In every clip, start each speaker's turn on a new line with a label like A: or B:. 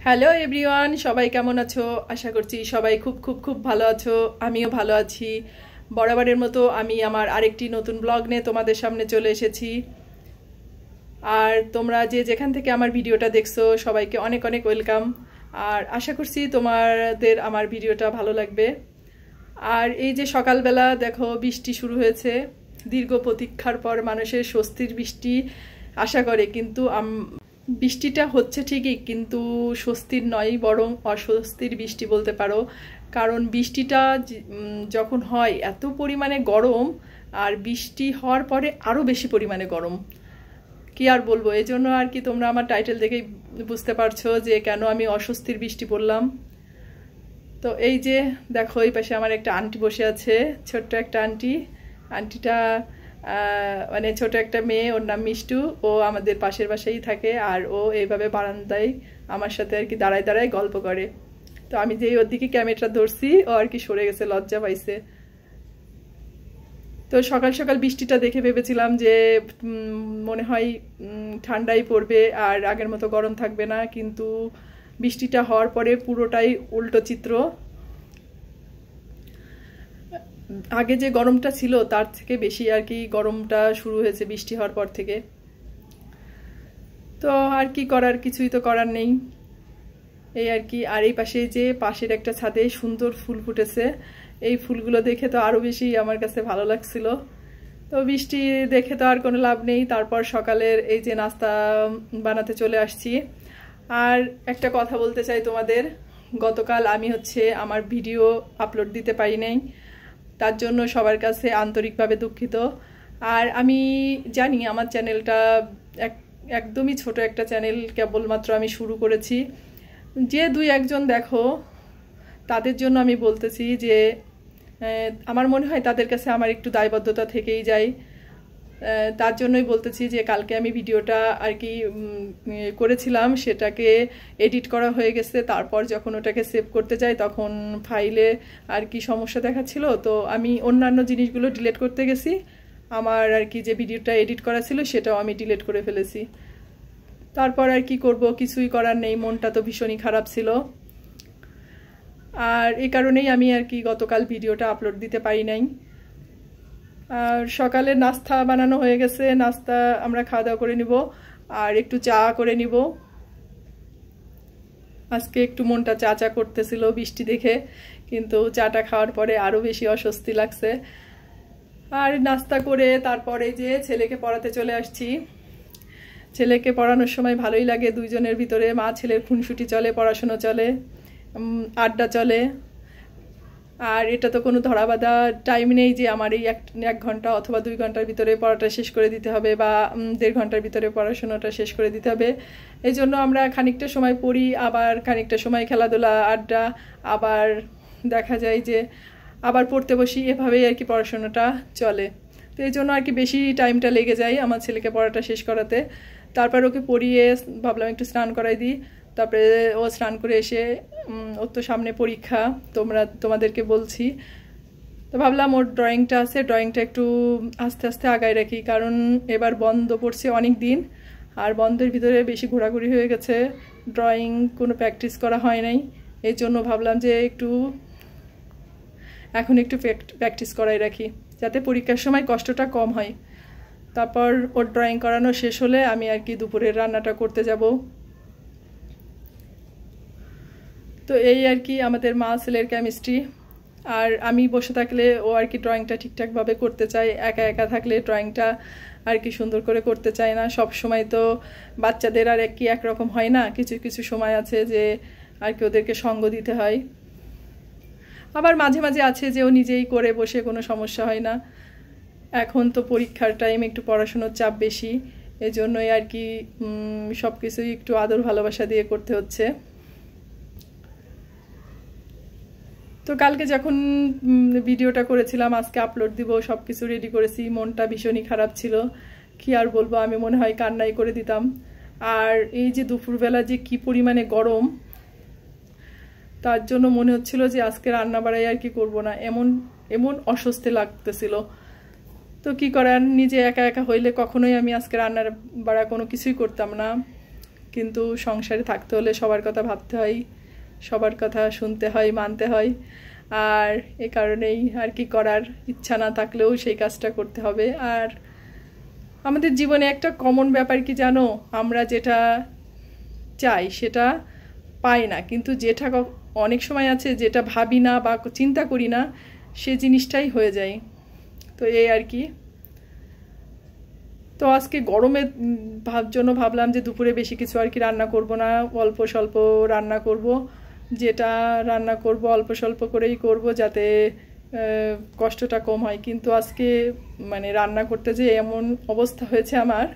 A: Hello everyone, সবাই কেমন আছো? আশা করছি সবাই খুব খুব খুব ভালো আছো। আমিও ভালো আছি। বরাবরের মতো আমি আমার আরেকটি নতুন ব্লগ নিয়ে তোমাদের সামনে চলে এসেছি। আর তোমরা যে যেখান থেকে আমার ভিডিওটা দেখছো সবাইকে অনেক অনেক ওয়েলকাম। আর আশা করছি তোমাদের আমার ভিডিওটা ভালো লাগবে। আর এই যে সকালবেলা দেখো বৃষ্টি শুরু হয়েছে। দীর্ঘ প্রতীক্ষার পর মানুষের স্বস্তির বৃষ্টি আশা করে, কিন্তু বৃষ্টিটা হচ্ছে ঠিকই, কিন্তু স্বস্তির নয়, বরং অস্বস্তির বৃষ্টি বলতে পারো। কারণ বৃষ্টিটা যখন হয় এত পরিমাণে গরম, আর বৃষ্টি হওয়ার পরে আরও বেশি পরিমাণে গরম। কি আর বলবো, এই জন্য আর কি তোমরা আমার টাইটেল দেখেই বুঝতে পারছো যে কেন আমি অস্বস্তির বৃষ্টি বললাম। তো এই যে দেখো, এই পাশে আমার একটা আন্টি বসে আছে, ছোট্ট একটা আন্টিটা মানে ছোট একটা মেয়ে, ওর নাম মিষ্টু। ও আমাদের পাশের বাসায় থাকে, আর ও এইভাবে বারান্দায় আমার সাথে আর কি দাঁড়ায় দাঁড়ায় গল্প করে। তো আমি যেই ওর দিকে ক্যামেরাটা ধরছি, ও আর কি সরে গেছে, লজ্জা পাইছে। তো সকাল সকাল বৃষ্টিটা দেখে ভেবেছিলাম যে মনে হয় ঠান্ডাই পড়বে আর আগের মতো গরম থাকবে না, কিন্তু বৃষ্টিটা হওয়ার পরে পুরোটাই উল্টো চিত্র। আগে যে গরমটা ছিল তার থেকে বেশি আর কি গরমটা শুরু হয়েছে বৃষ্টি হওয়ার পর থেকে। তো আর কি করার, কিছুই তো করার নেই, এই আর কি। আর এই পাশে যে পাশের একটা ছাদে সুন্দর ফুল ফুটেছে, এই ফুলগুলো দেখে তো আরো বেশি আমার কাছে ভালো লাগছিল। তো বৃষ্টি দেখে তো আর কোনো লাভ নেই। তারপর সকালের এই যে নাস্তা বানাতে চলে আসছি। আর একটা কথা বলতে চাই তোমাদের, গতকাল আমি আমার ভিডিও আপলোড দিতে পারি নাই, তার জন্য সবার কাছে আন্তরিকভাবে দুঃখিত। আর আমি জানি আমার চ্যানেলটা একদমই ছোট একটা চ্যানেল, কেবলমাত্র আমি শুরু করেছি। যে দুই একজন দেখো তাদের জন্য আমি বলতেছি যে আমার মনে হয় তাদের কাছে আমার একটু দায়বদ্ধতা থেকেই যায়। তার জন্যই বলতেছি যে কালকে আমি ভিডিওটা আর কি করেছিলাম, সেটাকে এডিট করা হয়ে গেছে। তারপর যখন ওটাকে সেভ করতে যাই তখন ফাইলে আর কি সমস্যা দেখাচ্ছিল, তো আমি অন্যান্য জিনিসগুলো ডিলিট করতে গেছি। আমার আর কি যে ভিডিওটা এডিট করা ছিল সেটাও আমি ডিলিট করে ফেলেছি। তারপর আর কি করব, কিছুই করার নেই, মনটা তো ভীষণই খারাপ ছিল। আর এই কারণেই আমি আর কি গতকাল ভিডিওটা আপলোড দিতে পারি নাই। আর সকালে নাস্তা বানানো হয়ে গেছে, নাস্তা আমরা খাওয়া দাওয়া করে নিব, আর একটু চা করে নিব। আজকে একটু মনটা চা চা করতেছিল বৃষ্টি দেখে, কিন্তু চাটা খাওয়ার পরে আরও বেশি অস্বস্তি লাগছে। আর নাস্তা করে তারপরে যে ছেলেকে পড়াতে চলে আসছি। ছেলেকে পড়ানোর সময় ভালোই লাগে, দুইজনের ভিতরে মা ছেলের খুনসুটি চলে, পড়াশুনো চলে, আড্ডা চলে। আর এটা তো কোনো ধরাবাঁধা টাইম নেই যে আমার এই এক ঘন্টা অথবা 2 ঘন্টার ভিতরে পড়াটা শেষ করে দিতে হবে, বা 1.5 ঘন্টার ভিতরে পড়াশোনাটা শেষ করে দিতে হবে। এই জন্য আমরা খানিকটা সময় পড়ি, আবার খানিকটা সময় খেলাধুলা, আড্ডা, আবার দেখা যায় যে আবার পড়তে বসি, এভাবেই আর কি পড়াশোনাটা চলে। তো এই জন্য আর কি বেশি টাইমটা লেগে যায় আমার ছেলেকে পড়াটা শেষ করাতে। তারপর ওকে পড়িয়ে ভাবলাম একটু স্নান করাই দিই। তারপরে ও স্নান করে এসে ওর তো সামনে পরীক্ষা, তোমাদেরকে বলছি। তো ভাবলাম ওর ড্রয়িংটা আছে, ড্রয়িংটা একটু আস্তে আস্তে আগায় রাখি, কারণ এবার বন্ধ পড়ছে অনেক দিন, আর বন্ধের ভিতরে বেশি ঘোরাঘুরি হয়ে গেছে, ড্রয়িং কোনো প্র্যাকটিস করা হয় নাই। এই জন্য ভাবলাম যে এখন একটু প্র্যাকটিস করাই রাখি, যাতে পরীক্ষার সময় কষ্টটা কম হয়। তারপর ওর ড্রয়িং করানো শেষ হলে আমি আর কি দুপুরের রান্নাটা করতে যাব। তো এই আর কি আমাদের মা ছেলের কেমিস্ট্রি। আর আমি বসে থাকলে ও আর কি ড্রয়িংটা ঠিকঠাকভাবে করতে চায়, একা একা থাকলে ড্রয়িংটা আর কি সুন্দর করে করতে চায় না। সব সময় তো বাচ্চাদের আর একরকম হয় না, কিছু কিছু সময় আছে যে আর কি ওদেরকে সঙ্গ দিতে হয়। আবার মাঝে মাঝে আছে যে ও নিজেই করে বসে, কোনো সমস্যা হয় না। এখন তো পরীক্ষার টাইম, একটু পড়াশোনার চাপ বেশি, এজন্যই আর কি সব কিছুই একটু আদর ভালোবাসা দিয়ে করতে হচ্ছে। তো কালকে যখন ভিডিওটা করেছিলাম আজকে আপলোড দিব, সব কিছু রেডি করেছি, মনটা ভীষণই খারাপ ছিল। কি আর বলবো, আমি মনে হয় কান্নাই করে দিতাম। আর এই যে দুপুরবেলা যে কি পরিমাণে গরম, তার জন্য মনে হচ্ছিল যে আজকে রান্না বাড়াই আর কি করবো না, এমন এমন অস্বস্তি লাগতেছিল। তো কি করার, নিজে একা একা হইলে কখনোই আমি আজকে রান্নার বাড়া কোনো কিছুই করতাম না। কিন্তু সংসারে থাকতে হলে সবার কথা ভাবতে হয়, সবার কথা শুনতে হয়, মানতে হয়। আর এ কারণেই আর কি, করার ইচ্ছা না থাকলেও সেই কাজটা করতে হবে। আর আমাদের জীবনে একটা কমন ব্যাপার কি জানো, আমরা যেটা চাই সেটা পাই না, কিন্তু যেটা অনেক সময় আছে যেটা ভাবি না বা চিন্তা করি না সে জিনিসটাই হয়ে যায়। তো এই আর কি। তো আজকে গরমের জন্য ভাবলাম যে দুপুরে বেশি কিছু আর কি রান্না করব না, অল্প স্বল্প রান্না করব। যেটা রান্না করব অল্প স্বল্প করেই করব, যাতে কষ্টটা কম হয়। কিন্তু আজকে মানে রান্না করতে যে এমন অবস্থা হয়েছে আমার,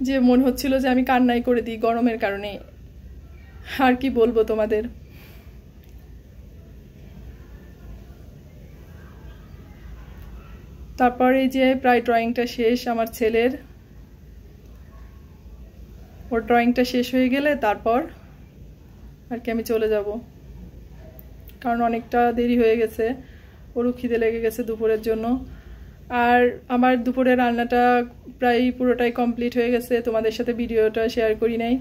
A: যে মনে হচ্ছিল যে আমি কান্নাই করে দিই গরমের কারণে। আর কি বলবো তোমাদের। তারপর এই যে প্রায় ড্রয়িংটা শেষ আমার ছেলের, ওর ড্রয়িংটা শেষ হয়ে গেলে তারপর আর কি আমি চলে যাব, কারণ অনেকটা দেরি হয়ে গেছে, ওরও খিদে লেগে গেছে দুপুরের জন্য। আর আমার দুপুরের রান্নাটা প্রায় পুরোটাই কমপ্লিট হয়ে গেছে, তোমাদের সাথে ভিডিওটা শেয়ার করি নাই।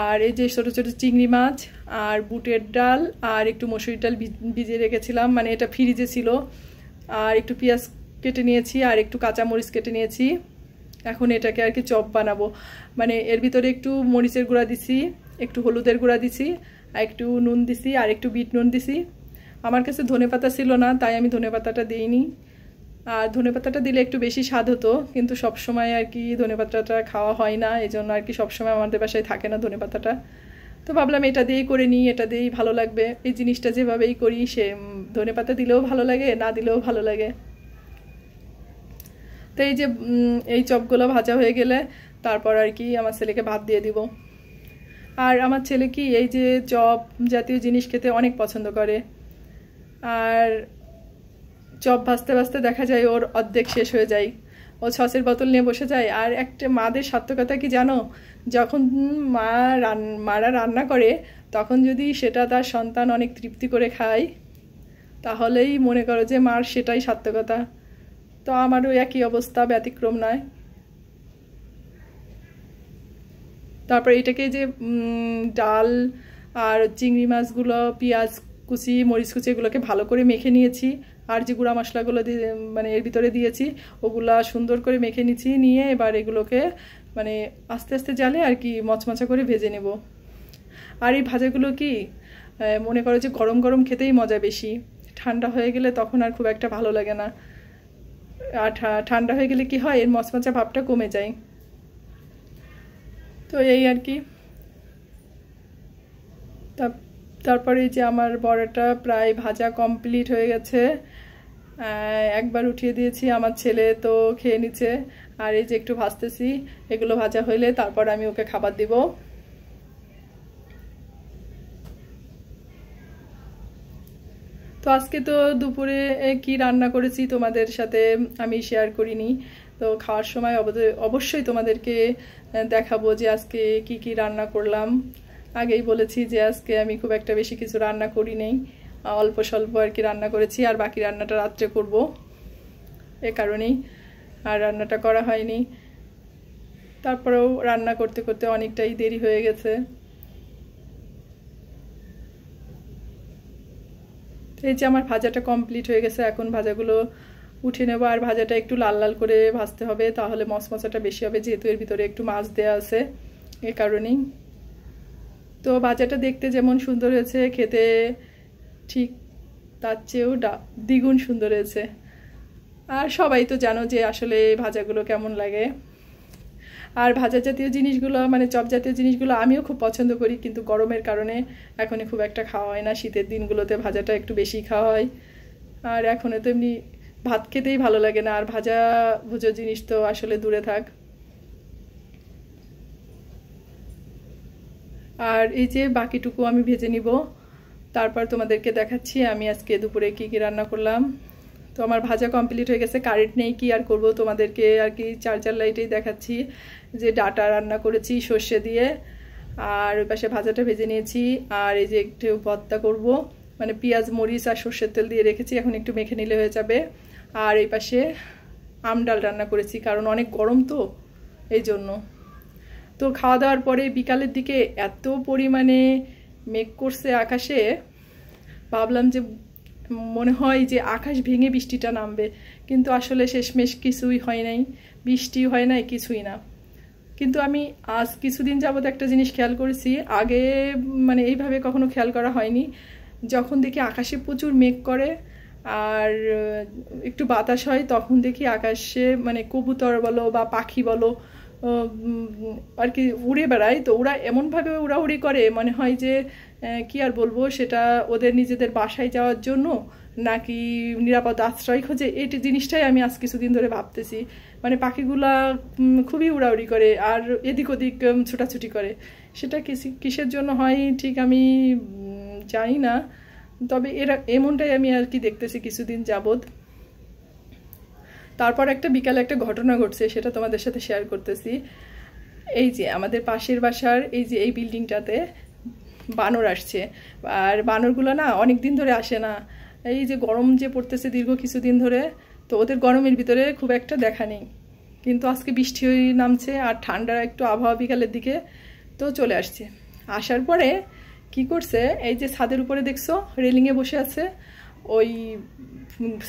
A: আর এই যে ছোটো ছোটো চিংড়ি মাছ আর বুটের ডাল আর একটু মসুরির ডাল ভিজিয়ে রেখেছিলাম, মানে এটা ফ্রিজে ছিল। আর একটু পেঁয়াজ কেটে নিয়েছি আর একটু কাঁচামরিচ কেটে নিয়েছি। এখন এটাকে আর কি চপ বানাবো। মানে এর ভিতরে একটু মরিচের গুঁড়া দিছি, একটু হলুদের গুঁড়া দিছি, আর একটু নুন দিছি, আর একটু বিট নুন দিছি। আমার কাছে ধনেপাতা ছিল না, তাই আমি ধনেপাতাটা দিইনি। আর ধনেপাতাটা দিলে একটু বেশি স্বাদ হতো, কিন্তু সবসময় আর কি ধনেপাতাটা খাওয়া হয় না, এই জন্য আর কি সবসময় আমাদের বাসায় থাকে না ধনেপাতাটা। তো ভাবলাম এটা দিয়েই করে নিই, এটা দিয়েই ভালো লাগবে। এই জিনিসটা যেভাবেই করি সে ধনেপাতা দিলেও ভালো লাগে, না দিলেও ভালো লাগে। তো এই যে এই চপগুলো ভাজা হয়ে গেলে তারপর আর কি আমার ছেলেকে ভাত দিয়ে দিব। আর আমার ছেলে কি এই যে চপ জাতীয় জিনিস খেতে অনেক পছন্দ করে। আর চপ ভাজতে ভাজতে দেখা যায় ওর অর্ধেক শেষ হয়ে যায়, ও সসের বোতল নিয়ে বসে যায়। আর একটা মাদের সার্থকতা কি জানো, যখন মারা রান্না করে তখন যদি সেটা তার সন্তান অনেক তৃপ্তি করে খায়, তাহলেই মনে করো যে মার সেটাই সার্থকতা। তো আমারও একই অবস্থা, ব্যতিক্রম নয়। তারপর এটাকে যে ডাল আর চিংড়ি মাছগুলো, পেঁয়াজ কুচি, মরিচ কুচি, এগুলোকে ভালো করে মেখে নিয়েছি। আর যে গুঁড়া মশলাগুলো দিয়ে মানে এর ভিতরে দিয়েছি ওগুলা সুন্দর করে মেখে নিয়েছি, নিয়ে এবার এগুলোকে মানে আস্তে আস্তে জালে আর কি মচমচা করে ভেজে নেব। আর এই ভাজাগুলো কি মনে করো যে গরম গরম খেতেই মজা বেশি, ঠান্ডা হয়ে গেলে তখন আর খুব একটা ভালো লাগে না। আর ঠান্ডা হয়ে গেলে কি হয়, এর মচমচা ভাবটা কমে যায়। তো এই আর কি। তারপরে এই যে আমার বড়াটা প্রায় ভাজা কমপ্লিট হয়ে গেছে, একবার উঠিয়ে দিয়েছি, আমার ছেলে তো খেয়ে নিচ্ছে। আর এই যে একটু ভাজতেছি, এগুলো ভাজা হইলে তারপর আমি ওকে খাবার দিব। তো আজকে তো দুপুরে কি রান্না করেছি তোমাদের সাথে আমি শেয়ার করিনি। তো খাওয়ার সময় অবশ্যই তোমাদেরকে দেখাবো যে আজকে কি কি রান্না করলাম। আগেই বলেছি যে আজকে আমি খুব একটা বেশি কিছু রান্না করি নেই, অল্প স্বল্প আর কি রান্না করেছি, আর বাকি রান্নাটা রাত্রে করব, এ কারণেই আর রান্নাটা করা হয়নি। তারপরেও রান্না করতে করতে অনেকটাই দেরি হয়ে গেছে। এই যে আমার ভাজাটা কমপ্লিট হয়ে গেছে, এখন ভাজাগুলো উঠে নেব। আর ভাজাটা একটু লাল লাল করে ভাজতে হবে, তাহলে মশমশাটা বেশি হবে, যেহেতু এর ভিতরে একটু মাছ দেওয়া আছে, এ কারণেই। তো ভাজাটা দেখতে যেমন সুন্দর হয়েছে, খেতে ঠিক তার চেয়েও দ্বিগুণ সুন্দর হয়েছে। আর সবাই তো জানো যে আসলে ভাজাগুলো কেমন লাগে। আর ভাজা জাতীয় জিনিসগুলো মানে চপ জাতীয় জিনিসগুলো আমিও খুব পছন্দ করি, কিন্তু গরমের কারণে এখনই খুব একটা খাওয়া হয় না। শীতের দিনগুলোতে ভাজাটা একটু বেশি খাওয়া হয়। আর এখনও তো এমনি ভাত খেতেই ভালো লাগে না, আর ভাজা ভুজো জিনিস তো আসলে দূরে থাক। আর এই যে বাকিটুকু আমি ভেজে নিব, তারপর তোমাদেরকে দেখাচ্ছি আমি আজকে দুপুরে কি কি রান্না করলাম। তো আমার ভাজা কমপ্লিট হয়ে গেছে, কারেন্ট নেই, কি আর করব, তোমাদেরকে আর কি চার্জার লাইটেই দেখাচ্ছি যে ডাটা রান্না করেছি সর্ষে দিয়ে। আর ওই পাশে ভাজাটা ভেজে নিয়েছি, আর এই যে একটু ভর্তা করব, মানে পেঁয়াজ মরিচ আর সর্ষের তেল দিয়ে রেখেছি, এখন একটু মেখে নিলে হয়ে যাবে। আর এই পাশে আম ডাল রান্না করেছি, কারণ অনেক গরম তো এই জন্য। তো খাওয়া দাওয়ার পরে বিকালের দিকে এত পরিমাণে মেঘ করছে আকাশে, ভাবলাম যে মনে হয় যে আকাশ ভেঙে বৃষ্টিটা নামবে, কিন্তু আসলে শেষমেশ কিছুই হয় নাই, বৃষ্টি হয় নাই, কিছুই না। কিন্তু আমি আজ কিছুদিন যাবত একটা জিনিস খেয়াল করেছি, আগে মানে এইভাবে কখনো খেয়াল করা হয়নি। যখন দেখি আকাশে প্রচুর মেঘ করে আর একটু বাতাস হয়, তখন দেখি আকাশে মানে কবুতর বলো বা পাখি বলো আর কি উড়ে বেড়ায়। তো ওরা এমনভাবে উড়াউড়ি করে, মনে হয় যে কি আর বলবো, সেটা ওদের নিজেদের বাসায় যাওয়ার জন্য নাকি নিরাপদ আশ্রয় খোঁজে, এই জিনিসটাই আমি আজ কিছুদিন ধরে ভাবতেছি। মানে পাখিগুলা খুবই উড়াউড়ি করে আর এদিক ওদিক ছোটাছুটি করে, সেটা কিসের জন্য হয় ঠিক আমি জানি না, তবে এরা এমনটাই আমি আর কি দেখতেছি কিছুদিন যাবৎ। তারপর একটা বিকালে একটা ঘটনা ঘটছে, সেটা তোমাদের সাথে শেয়ার করতেছি। এই যে আমাদের পাশের বাসার এই যে এই বিল্ডিংটাতে বানর আসছে, আর বানরগুলো না অনেক দিন ধরে আসে না। এই যে গরম যে পড়তেছে দীর্ঘ কিছুদিন ধরে, তো ওদের গরমের ভিতরে খুব একটা দেখা নেই, কিন্তু আজকে বৃষ্টি নামছে আর ঠান্ডার একটু আবহাওয়া বিকালের দিকে, তো চলে আসছে। আসার পরে কি করছে, এই যে ছাদের উপরে দেখছো রেলিংয়ে বসে আছে, ওই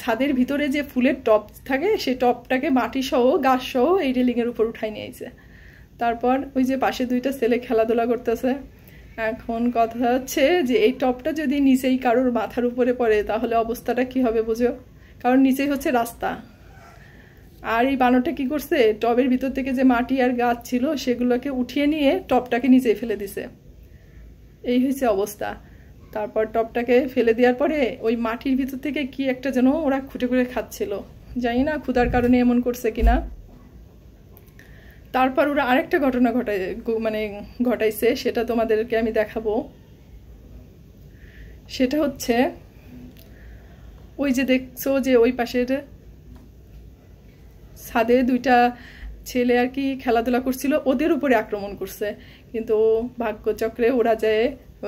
A: ছাদের ভিতরে যে ফুলের টব থাকে সেই টবটাকে মাটি সহ গাছ সহ এই রেলিংয়ের উপর উঠাই নিয়েছে। তারপর ওই যে পাশে দুইটা ছেলে খেলাধুলা করতেছে। এখন কথা হচ্ছে যে এই টবটা যদি নিচেই কারোর মাথার উপরে পড়ে তাহলে অবস্থাটা কি হবে বুঝো, কারণ নিচেই হচ্ছে রাস্তা। আর এই বানরটা কি করছে, টবের ভিতর থেকে যে মাটি আর গাছ ছিল সেগুলোকে উঠিয়ে নিয়ে টবটাকে নিচে ফেলে দিছে, এই হয়েছে অবস্থা। তারপর টবটাকে ফেলে দেওয়ার পরে ওই মাটির ভিতর থেকে কি একটা যেন ওরা খুঁটে খুঁটে খাচ্ছিল, জানি না ক্ষুধার কারণে এমন করছে কিনা। তারপর ওরা আরেকটা ঘটনা ঘটাইছে, সেটা তোমাদেরকে আমি দেখাবো। সেটা হচ্ছে ওই যে দেখছো যে ওই পাশের ছাদে দুইটা ছেলে আর কি খেলাধুলা করছিল, ওদের উপরে আক্রমণ করছে, কিন্তু ভাগ্যচক্রে ওরা যায়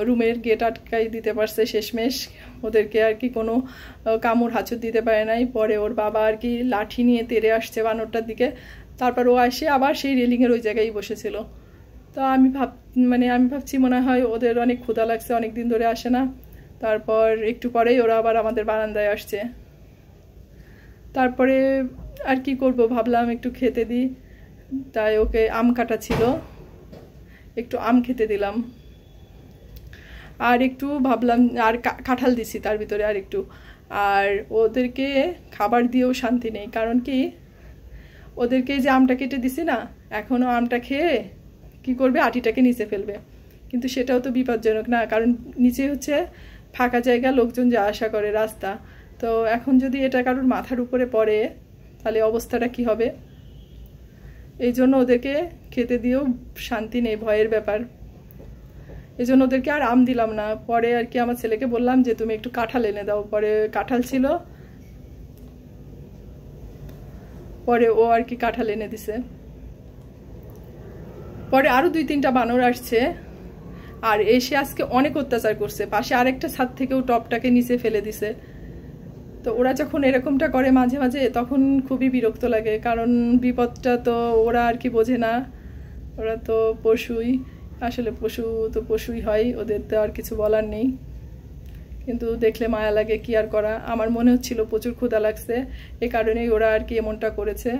A: রুমের গেট আটকাই দিতে পারছে শেষমেশ, ওদেরকে আর কি কোনো কামড় হাঁচড় দিতে পারে নাই। পরে ওর বাবা আর কি লাঠি নিয়ে তেড়ে আসছে বানরটার দিকে, তারপর ও আসে আবার সেই রেলিংয়ের ওই জায়গায় বসেছিল। তো আমি ভাবছি মনে হয় ওদের অনেক ক্ষুধা লাগছে, অনেক দিন ধরে আসে না। তারপর একটু পরেই ওরা আবার আমাদের বারান্দায় আসছে। তারপরে আর কি করব, ভাবলাম একটু খেতে দিই, তাই ওকে আম কাটা ছিল, একটু আম খেতে দিলাম, আর একটু ভাবলাম আর কাঁঠাল দিছি তার ভিতরে আর একটু। আর ওদেরকে খাবার দিয়েও শান্তি নেই, কারণ কি ওদেরকে যে আমটা কেটে দিছি না, এখনও আমটা খেয়ে কি করবে, আটিটাকে নিচে ফেলবে, কিন্তু সেটাও তো বিপজ্জনক না, কারণ নিচে হচ্ছে ফাঁকা জায়গা, লোকজন যা আসা করে রাস্তা। তো এখন যদি এটা কারোর মাথার উপরে পড়ে তাহলে অবস্থাটা কি হবে, এই জন্য ওদেরকে খেতে দিয়েও শান্তি নেই, ভয়ের ব্যাপার। এই জন্য ওদেরকে আর আম দিলাম না। পরে আর কি আমার ছেলেকে বললাম যে তুমি একটু কাঁঠাল এনে দাও, পরে কাঁঠাল ছিল, পরে ও আর কি কাঁঠাল এনে দিছে। পরে আরো 2-3টা বানর আসছে, আর এসে আজকে অনেক অত্যাচার করছে, পাশে আরেকটা ছাদ থেকেও টপটাকে নিচে ফেলে দিছে। তো ওরা যখন এরকমটা করে মাঝে মাঝে, তখন খুবই বিরক্ত লাগে, কারণ বিপদটা তো ওরা আর কি বোঝে না, ওরা তো পশুই, আসলে পশু তো পশুই হয়, ওদের তো আর কিছু বলার নেই, কিন্তু দেখলে মায়া লাগে, কি আর করা। আমার মনে হচ্ছিল প্রচুর ক্ষুধা লাগছে, এই কারণেই ওরা আর কি এমনটা করেছে।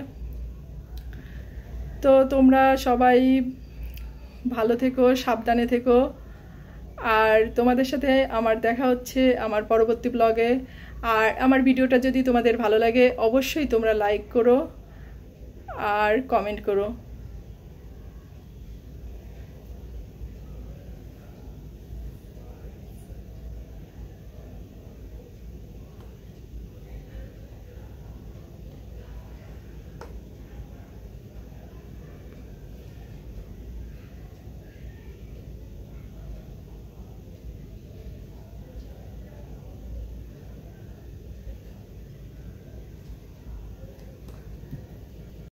A: তো তোমরা সবাই ভালো থেকো, সাবধানে থেকো, আর তোমাদের সাথে আমার দেখা হচ্ছে আমার পরবর্তী ব্লগে। আর আমার ভিডিওটা যদি তোমাদের ভালো লাগে অবশ্যই তোমরা লাইক করো আর কমেন্ট করো।